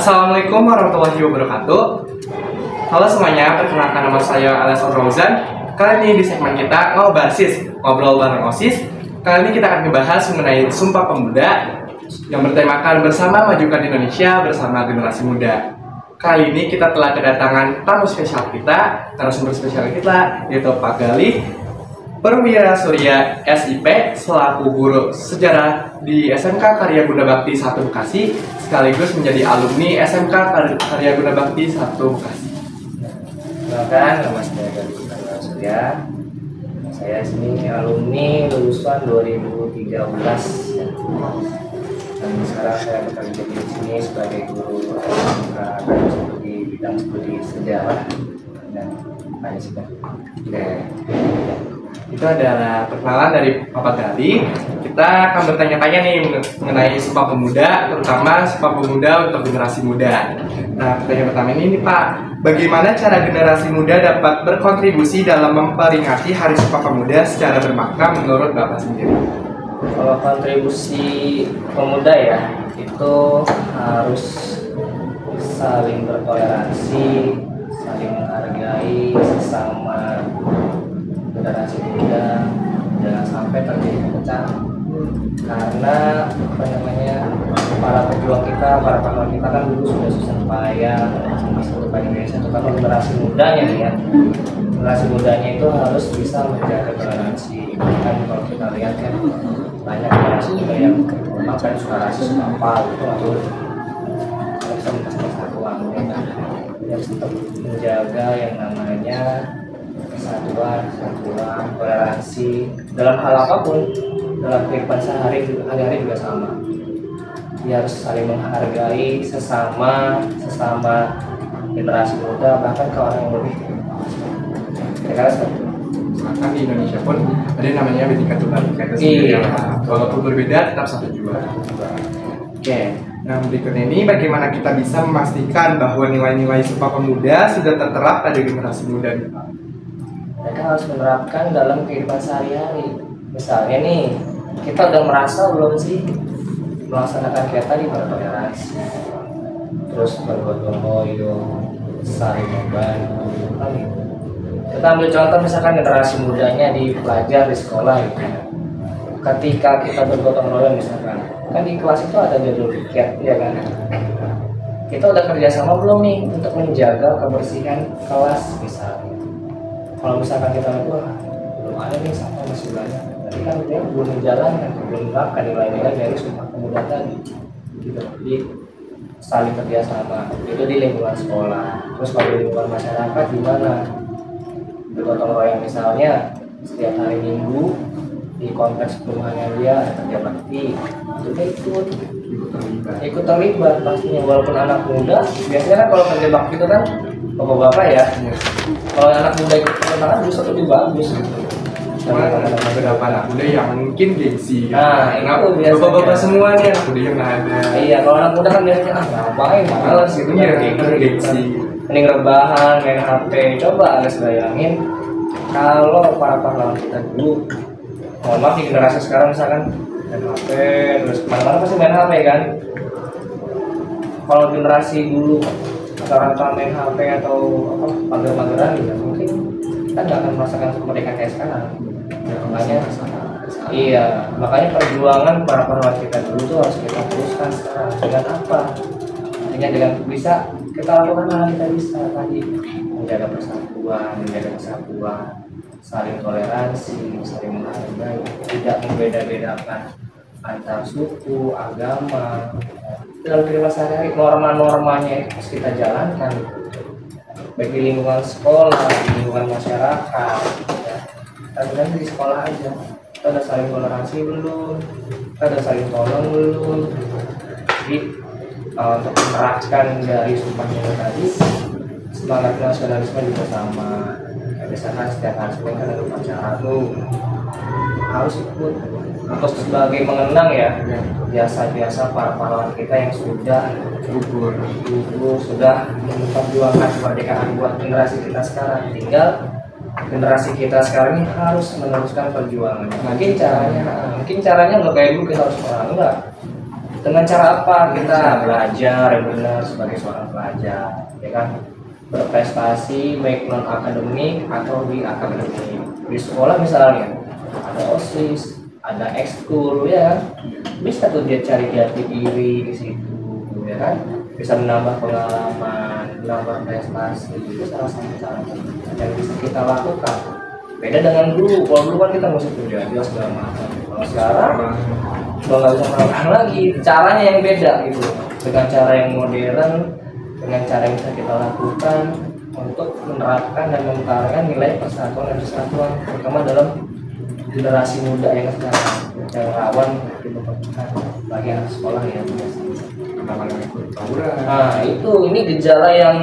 Assalamualaikum warahmatullahi wabarakatuh. Halo semuanya, perkenalkan nama saya Alessandro Rozan. Kali ini di segmen kita ngobrol bareng OSIS. Kali ini kita akan membahas mengenai Sumpah Pemuda yang bertemakan bersama majukan Indonesia bersama generasi muda. Kali ini kita telah kedatangan tamu spesial kita, narasumber spesial kita, yaitu Pak Galih Perwira Surya SIP selaku guru sejarah di SMK Karya Bunda Bakti 1 Bekasi sekaligus menjadi alumni SMK Karya Bunda Bakti 1 Bekasi. Perkenalkan, nama saya Galih Perwira Surya. Saya sini alumni lulusan 2013 ya. Dan sekarang saya bekerja di sini sebagai guru SMK di bidang studi sejarah dan Pancasila. Itu adalah perkenalan dari Bapak Galih. Kita akan bertanya-tanya nih mengenai Sumpah Pemuda, terutama Sumpah Pemuda untuk generasi muda. Nah, pertanyaan pertama ini Pak, bagaimana cara generasi muda dapat berkontribusi dalam memperingati Hari Sumpah Pemuda secara bermakna menurut Bapak sendiri? Kalau kontribusi pemuda ya, itu harus saling bertoleransi, saling menghargai sesama generasi muda, jangan sampai terjadi perpecahan. Karena para pejuang kita, para pahlawan kita kan dulu sudah susah payah untuk Indonesia. Itu kalau generasi mudanya nih ya, generasi mudanya itu harus bisa menjaga toleransi. Kan kalau kita lihat kan banyak generasi muda yang memang kan suka rasis apa itu lalu bisa persatuan ya. Harus tetap menjaga yang namanya kesatuan, toleransi dalam hal apapun, dalam kehidupan sehari-hari juga sama. Dia harus saling menghargai sesama generasi muda, bahkan ke orang yang lebih. Kira-kira seperti itu. Bahkan di Indonesia pun ada yang namanya Bhinneka Tunggal Ika itu sendiri. Walaupun berbeda, tetap satu jiwa. Oke. Nah, berikutnya ini bagaimana kita bisa memastikan bahwa nilai-nilai Sumpah Pemuda sudah terterap pada generasi muda nih Pak? Mereka harus menerapkan dalam kehidupan sehari-hari. Misalnya nih, kita udah merasa belum sih melaksanakan kayak tadi bertoleransi, terus bergotong royong, saling membantu. Kita ambil contoh misalkan generasi mudanya di pelajar di sekolah gitu. Ketika kita bergotong royong misalkan, kan di kelas itu ada jadwal piket ya kan. Kita udah kerjasama belum nih untuk menjaga kebersihan kelas misalnya. Kalau misalkan kita lihat belum ada nih sampah masih banyak, tapi kan dia belum menjalankan, belum menerapkan nilai-nilai dari Sumpah Pemuda tadi. Gitu. Jadi saling kerjasama itu di lingkungan sekolah. Terus kalau di lingkungan masyarakat gimana? Bergotong royong misalnya setiap hari Minggu di konteks perumahannya dia ada kerja bakti, itu ikut terlibat pastinya. Walaupun anak muda biasanya kan kalau kerja bakti itu kan bapak-bapak ya. Kalau anak muda ikut tantangan justru lebih bagus. Cuma ada beberapa anak muda yang mungkin gengsi. Nah, itu biasanya. Bapak-bapak semua nih anak muda yang nggak ada. Iya, kalau anak muda kan biasanya ngapain, malas gitu ya, gengsi. Mending rebahan, main HP. Coba Anda bayangin kalau para pahlawan kita dulu, mohon maaf di generasi sekarang misalkan main HP, terus kemana-mana pasti main HP kan. Kalau generasi dulu rata-rata main HP atau pagar-pagaran gitu, mungkin kita nggak akan merasakan kemerdekaan kayak sekarang. Makanya perjuangan para pahlawan kita dulu tuh harus kita teruskan sekarang. Dengan apa? Artinya dengan bisa kita lakukan hal kita bisa tadi menjaga persatuan, saling toleransi, saling menghargai, tidak membeda-bedakan antar suku, agama. Dalam kehidupan sehari-hari norma-normanya itu harus kita jalankan, baik di lingkungan sekolah, di lingkungan masyarakat ya. Kita di sekolah aja kita udah saling toleransi belum, kita udah saling tolong belum. Jadi untuk menerapkan dari sumpahnya tadi, semangat nasionalisme juga sama. Misalkan setiap hari Senin kan ada upacara tuh harus ikut untuk sebagai mengenang ya biasa-biasa para pahlawan kita yang sudah gugur sudah memperjuangkan kemerdekaan buat generasi kita sekarang. Tinggal generasi kita sekarang ini harus meneruskan perjuangan. Mungkin caranya nggak kayak dulu kita harus perang, enggak. Dengan cara apa? Kita belajar yang benar sebagai seorang pelajar, ya kan? Berprestasi baik non akademik atau di akademik. Di sekolah misalnya ada OSIS, ada ekskul, ya kan? Bisa tuh dia cari jati diri di situ, ya kan? Bisa menambah pengalaman, menambah prestasi. Itu salah satu cara yang bisa kita lakukan. Beda dengan dulu. Kalau dulu kan kita masih kuliah dia segala macam. Kalau sekarang udah nggak bisa melakukan lagi. Caranya yang beda gitu. Dengan cara yang modern, dengan cara yang bisa kita lakukan untuk menerapkan dan mempertahankan nilai persatuan dan kesatuan, terutama dalam generasi muda yang sekarang yang rawan dibutuhkan bagi anak sekolah ya. Nah itu ini gejala yang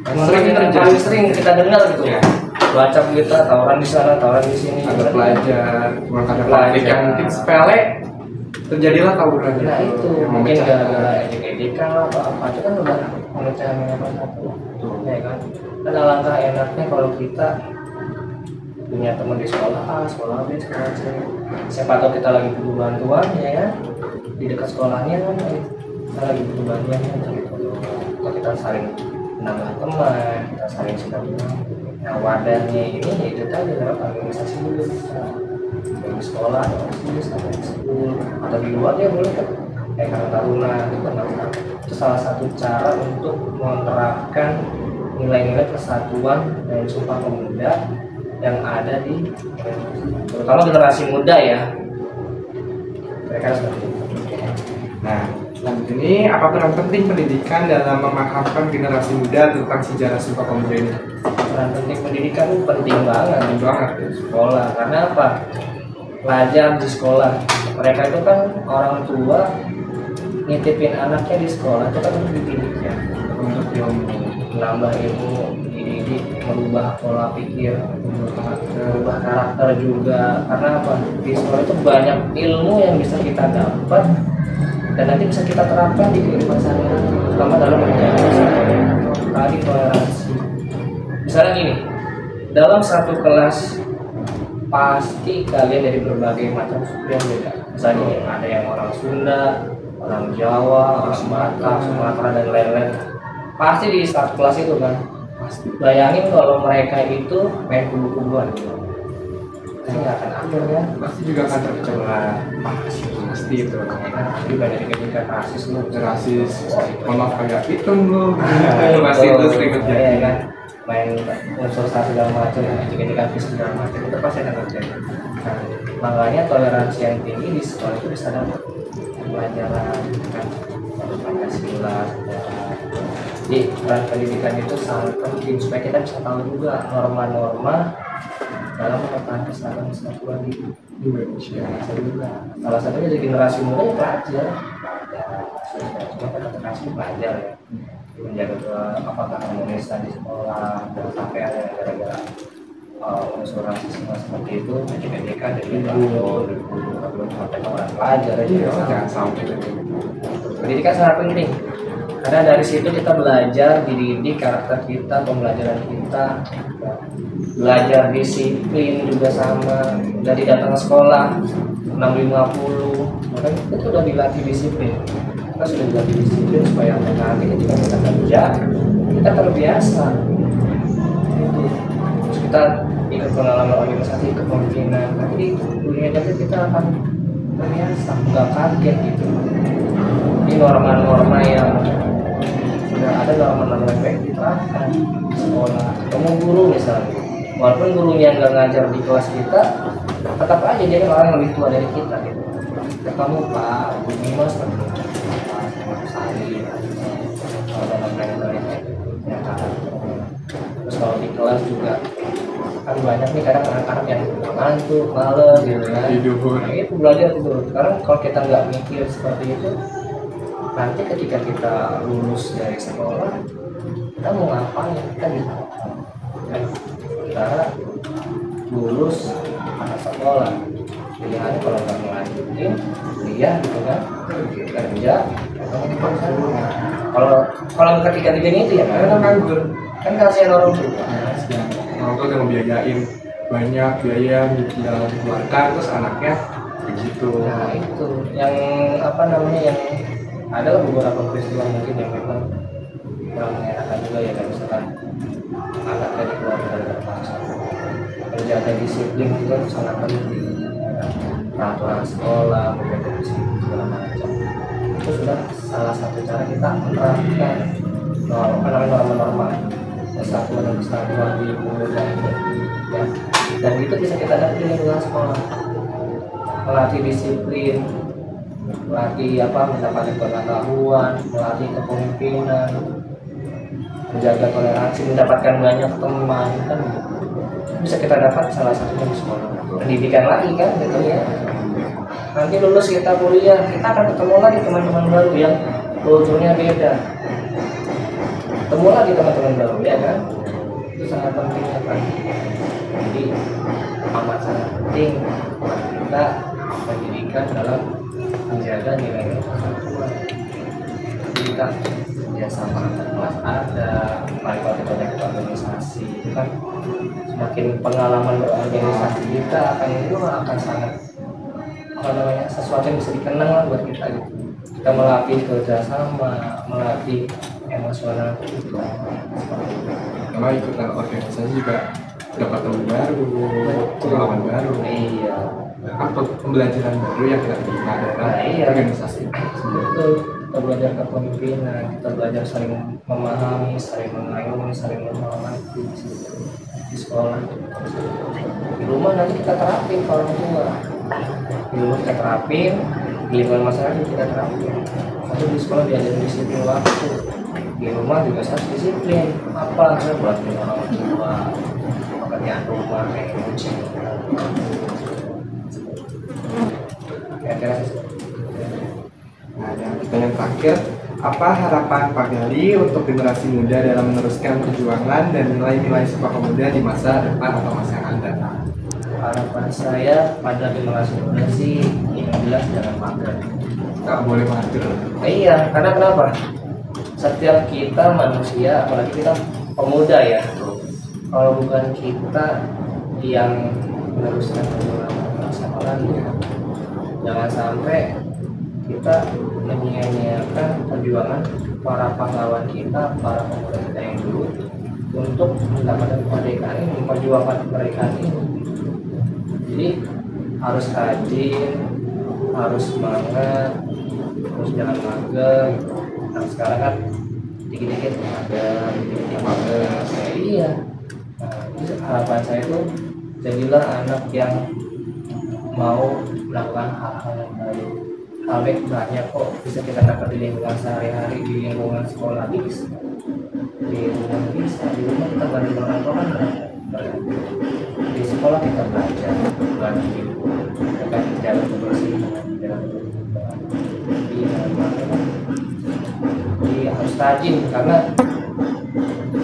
paling sering kita dengar gitu ya. Baca berita tawuran di sana, tawuran di sini. Ada pelajar, karena konflik yang mungkin sepele terjadilah tawuran. Nah itu mungkin gara-gara ejek-ejekan lah atau apa itu kan udah memecahan yang satu, ya kan? Dan alangkah enaknya kalau kita punya teman di sekolah A, sekolah B, sekolah C. Siapa tahu kita lagi butuh bantuan, ya kan? Di dekat sekolahnya kan, kita lagi butuh bantuan gitu. Kalau kita saling menambah teman, kita saling suka. Nah wadahnya ini ya itu tadi lewat organisasi dulu, di sekolah atau OSIS atau di school atau di luar ya boleh kan? Kayak Karang Taruna itu salah satu cara untuk menerapkan nilai-nilai persatuan dan Sumpah Pemuda yang ada di terutama generasi muda ya, mereka seperti itu. Nah, lanjut ini apa peran penting pendidikan dalam memahamkan generasi muda tentang sejarah Sumpah Pemuda ini? Peran penting pendidikan itu penting banget Penting banget ya. sekolah, karena apa? Pelajar di sekolah, mereka itu kan orang tua nitipin anaknya di sekolah itu kan untuk dididik ya, untuk menambah ilmu, dididik, merubah pola pikir, merubah karakter juga. Karena apa? Di sekolah itu banyak ilmu yang bisa kita dapat dan nanti bisa kita terapkan di kehidupan sehari-hari, terutama dalam menjaga tadi toleransi. Misalnya gini, dalam satu kelas pasti kalian dari berbagai macam suku yang beda. Misalnya ada yang orang Sunda, orang Jawa, orang Batak, Sumatera dan lain-lain. Pasti di satu kelas itu kan. Bayangin kalau mereka itu main kubu-kubuan, pasti nggak akan akur ya. Pasti juga akan tercela. Pasti itu. Jadi banyak dikatakan rasis lu, Rasis. Mohon maaf agak hitam lu. Itu pasti itu sering terjadi. kan. Main unsur satu segala macam, ejek-ejekan segala macam itu pasti akan terjadi. Nah, makanya toleransi yang tinggi di sekolah itu bisa dapat pelajaran kan, Pancasila. Jadi peran pendidikan itu sangat penting supaya kita bisa tahu juga norma-norma dalam mempertahankan kesatuan di Indonesia. Salah satunya dari generasi muda pelajar. Cuma kan generasi pelajar ya. Menjaga apakah harmonis di sekolah, dan sampai ada gara-gara unsur rasisme seperti itu, ejek-ejekan dari guru belum sampai ke orang pelajar aja. Jangan sampai. Pendidikan sangat penting karena dari situ kita belajar, dididik karakter kita, pembelajaran kita, belajar disiplin juga sama. Dari datang ke sekolah 6.50, maka itu sudah dilatih disiplin. Kita sudah dilatih disiplin supaya nanti ketika kita kerja kita terbiasa. Itu. Terus kita ikut pengalaman organisasi, kepemimpinan. Nanti di dunia kerja kita akan terbiasa, nggak kaget gitu. Ini norma-norma yang sudah ada, norma-norma yang baik diterapkan di sekolah. Ketemu guru misalnya, walaupun gurunya nggak ngajar di kelas kita, tetap aja dia orang yang lebih tua dari kita gitu. Kamu Pak, Bu Dimas kan kalau dalam lain-lain ya kan. Terus kalau di kelas juga kan banyak nih kadang anak-anak yang ngantuk, males gitu kan. Nah, itu belajar itu. Sekarang kalau kita nggak mikir seperti itu, nanti ketika kita lulus dari sekolah, kita mau ngapain? Kita bisa kan? Kita lulus anak sekolah, pilihannya kalau nggak melanjutin kuliah gitu kan, kerja kalau ketiga-tiganya itu ya kan nganggur kan, kasihan orang tua. Orang tua udah ngebiayain banyak biaya yang dikeluarkan, terus anaknya begitu. Nah itu yang apa namanya, yang ada beberapa peristiwa mungkin yang memang kurang mengenakan juga ya, kayak misalkan anak dari keluarga dari terpaksa, menjaga disiplin juga sangat penting, ya kan? Peraturan sekolah, menjaga disiplin segala macam, itu sudah salah satu cara kita menerapkan norma-norma kesatuan dan kesatuan di pemuda itu, ya. Dan itu bisa kita dapat di lingkungan sekolah, melatih disiplin, melatih mendapatkan pengetahuan, melatih kepemimpinan, menjaga toleransi, mendapatkan banyak teman, kan bisa kita dapat salah satunya di sekolah. Pendidikan lagi kan gitu ya. Nanti lulus kita kuliah, kita akan ketemu lagi teman-teman baru yang kulturnya beda, ketemu lagi teman-teman baru, ya kan. Itu sangat penting ya kan. Jadi amat sangat penting buat kita pendidikan dalam menjaga nilai-nilai persatuan. Kita ya sama kelas ada, mari kalau kita ada organisasi itu kan, semakin pengalaman berorganisasi kita akan sangat sesuatu yang bisa dikenang lah buat kita gitu. Kita melatih kerjasama, melatih emosional kita. Karena ikutan organisasi juga dapat teman baru, pengalaman baru. Iya. Apa pembelajaran baru yang kita terima dari organisasi. Betul. Kita belajar kepemimpinan, kita belajar saling memahami, saling mengayomi, saling menghormati di sekolah. Di rumah nanti kita terapin ke orang tua. Di rumah kita terapin, di lingkungan masyarakat kita terapin. Tapi di sekolah diajarin disiplin waktu. Di rumah juga harus disiplin. Apa saya buat orang tua, pekerjaan rumah kayak kucing. Kira-kira Nah, yang pertanyaan terakhir, apa harapan Pak Gali untuk generasi muda dalam meneruskan perjuangan dan nilai-nilai Sumpah Pemuda di masa depan atau masa yang akan datang? Harapan saya pada generasi muda sih, yang jelas jangan mager. Tak boleh mager. Iya, karena kenapa? Setiap kita manusia, apalagi kita pemuda ya, kalau bukan kita yang meneruskan perjuangan, siapa lagi ya? Jangan sampai kita menyia-nyiakan perjuangan para pahlawan kita, para pemuda kita yang dulu untuk mendapatkan kemerdekaan ini, memperjuangkan kemerdekaan ini. Jadi harus rajin, harus semangat, terus jangan mager. Nah sekarang kan dikit-dikit mager, dikit-dikit mager. Iya. Nah, itu harapan saya itu jadilah anak yang mau melakukan hal-hal yang baik. Hal baik banyak kok bisa kita dapat di lingkungan sehari-hari, di lingkungan sekolah bisa, di rumah bisa, di rumah kita bantu orang tua kan di sekolah kita belajar bantu kita jalan kebersihan, jalan kebersihan. Jadi harus rajin karena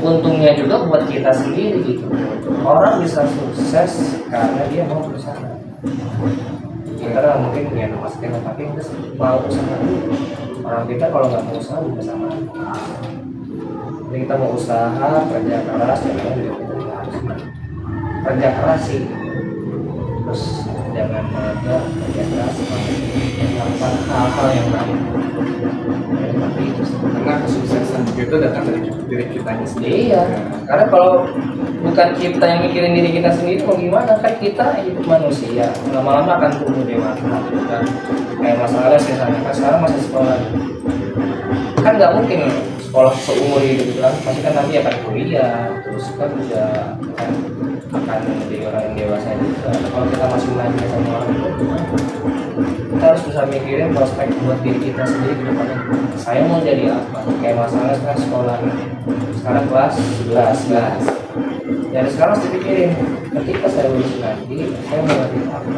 untungnya juga buat kita sendiri gitu. Orang bisa sukses karena dia mau berusaha. Kita mungkin ya maksudnya tapi kita mau usaha dulu. Orang kita kalau nggak mau usaha juga sama. Jadi kita mau usaha, kerja keras, ya kan juga kita harus kerja keras sih. Terus jangan mager, kerja keras, melakukan hal-hal yang baik. Tapi itu Karena kesuksesan itu datang dari diri kitanya sendiri. iya, karena kalau bukan kita yang mikirin diri kita sendiri, mau gimana? Kan kita hidup manusia, lama-lama akan tumbuh dewasa. Kan kayak masalah misalnya, kan sekarang masih sekolah, kan nggak mungkin sekolah seumur hidup kan, pasti kan nanti akan kuliah, terus kan juga akan menjadi orang yang dewasa juga. Kalau kita masih belajar sama orang itu, kita harus bisa mikirin prospek buat diri kita sendiri ke depannya. Saya mau jadi apa? Kayak masalah kan sekolah sekarang kelas 11. Dari sekarang harus dipikirin, ketika saya lulus nanti, saya mau jadi apa?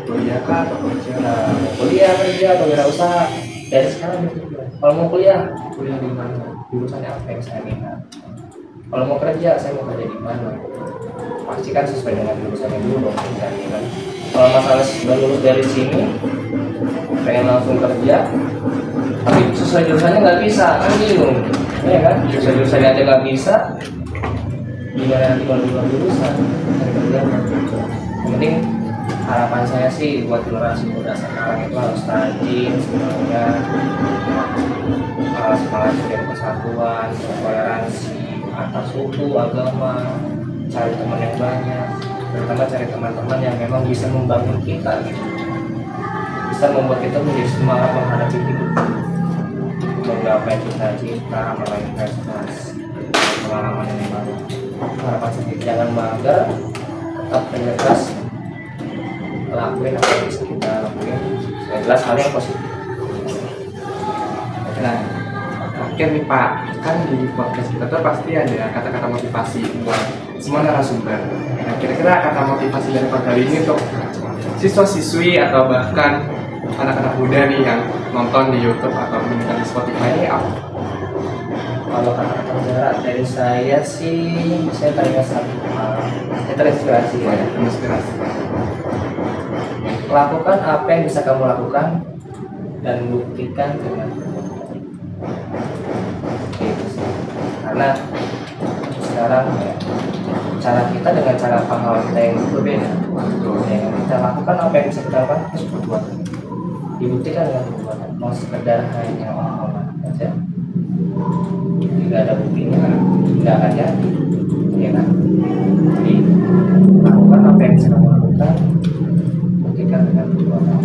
Kuliah kah atau kerja? Nah, mau kuliah, kerja, atau wirausaha. Dari sekarang berpikir, kalau mau kuliah di mana? Jurusannya apa yang saya minat? Kalau mau kerja, saya mau kerja di mana? Pasti kan sesuai dengan jurusannya dulu dong, cari kan. Kalau masalah sudah lulus dari sini, pengen langsung kerja, tapi sesuai jurusannya nggak bisa, kan bingung, ya kan? Sesuai jurusannya aja nggak bisa, gimana nanti kalau dua jurusan cari kerja? Yang penting harapan saya sih buat generasi muda sekarang itu harus rajin semuanya, semangat dan persatuan, toleransi antar suku, agama, cari teman yang banyak, terutama cari teman-teman yang memang bisa membangun kita gitu, bisa membuat kita menjadi semangat menghadapi hidup, menggapai cita-cita, meraih prestasi, pengalaman yang baru. Harapan saya jangan mager, tetap tegas, lakuin apa yang bisa kita lakuin, yang jelas hal yang positif. Nah, terakhir nih Pak, kan di podcast kita tuh pasti ada kata-kata motivasi buat semua narasumber. Nah, kira-kira kata motivasi dari Pak kali ini untuk siswa-siswi atau bahkan anak-anak muda nih yang nonton di YouTube atau mendengar di Spotify ini apa? Kalau kata-kata berat dari saya sih, saya teringat satu hal, saya terinspirasi ya. Inspirasi. Lakukan apa yang bisa kamu lakukan dan buktikan dengan gitu sih. Karena sekarang ya, cara kita dengan cara pahlawan kita yang berbeda. Yang kita lakukan apa yang bisa kita lakukan harus berbuat, dibuktikan dengan perbuatan. Mau sekedar hanya omongan saja, tidak ada buktinya, tidak akan jadi, ya kan? Jadi lakukan apa yang bisa kamu lakukan, buktikan dengan perbuatan.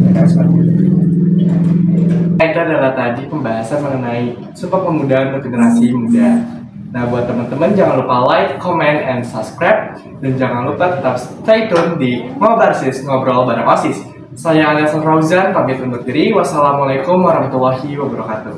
Ya kan seperti itu. Itu adalah tadi pembahasan mengenai Sumpah Pemuda untuk generasi muda. Nah, buat teman-teman jangan lupa like, comment, and subscribe, dan jangan lupa tetap stay tune di Ngobarsis, ngobrol bareng OSIS. Saya Alias Rauzan, pamit undur diri. Wassalamualaikum warahmatullahi wabarakatuh.